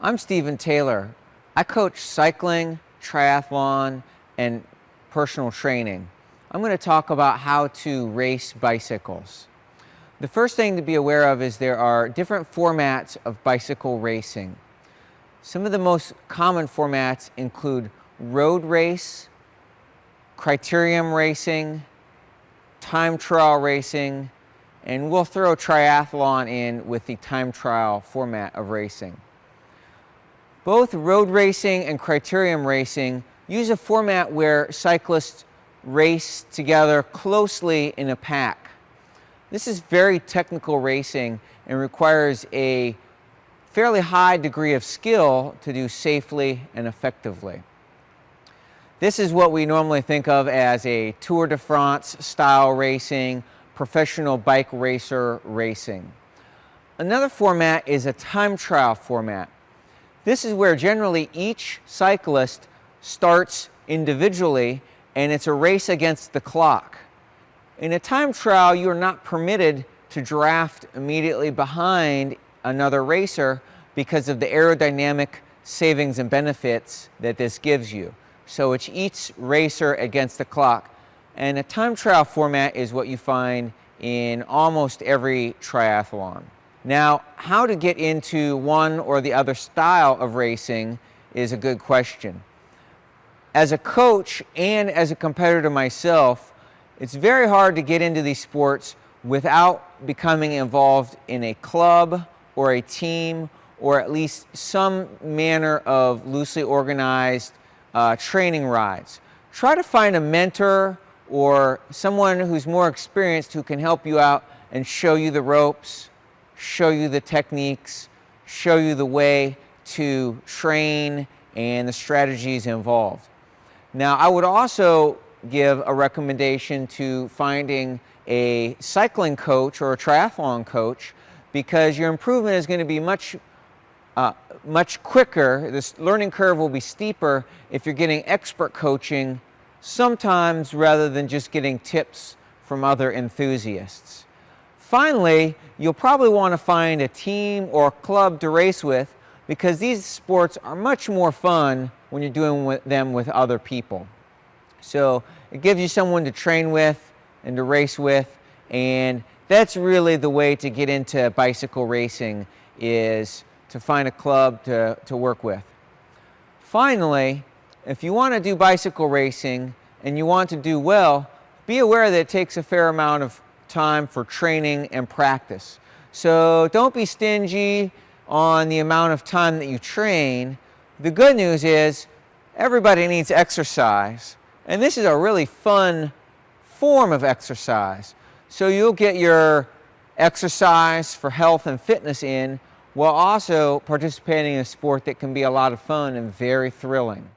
I'm Stephen Taylor. I coach cycling, triathlon, and personal training. I'm going to talk about how to race bicycles. The first thing to be aware of is there are different formats of bicycle racing. Some of the most common formats include road race, criterium racing, time trial racing, and we'll throw triathlon in with the time trial format of racing. Both road racing and criterium racing use a format where cyclists race together closely in a pack. This is very technical racing and requires a fairly high degree of skill to do safely and effectively. This is what we normally think of as a Tour de France style racing, professional bike racer racing. Another format is a time trial format. This is where generally each cyclist starts individually and it's a race against the clock. In a time trial, you are not permitted to draft immediately behind another racer because of the aerodynamic savings and benefits that this gives you. So it's each racer against the clock. And a time trial format is what you find in almost every triathlon. Now, how to get into one or the other style of racing is a good question. As a coach and as a competitor myself, it's very hard to get into these sports without becoming involved in a club or a team or at least some manner of loosely organized training rides. Try to find a mentor or someone who's more experienced who can help you out and show you the ropes, show you the techniques, show you the way to train and the strategies involved. Now, I would also give a recommendation to finding a cycling coach or a triathlon coach because your improvement is going to be much quicker. This learning curve will be steeper if you're getting expert coaching sometimes rather than just getting tips from other enthusiasts. Finally, you'll probably want to find a team or club to race with because these sports are much more fun when you're doing them with other people. So it gives you someone to train with and to race with, and that's really the way to get into bicycle racing, is to find a club to work with. Finally, if you want to do bicycle racing and you want to do well, be aware that it takes a fair amount of time for training and practice. So don't be stingy on the amount of time that you train. The good news is everybody needs exercise, and this is a really fun form of exercise. So you'll get your exercise for health and fitness in while also participating in a sport that can be a lot of fun and very thrilling.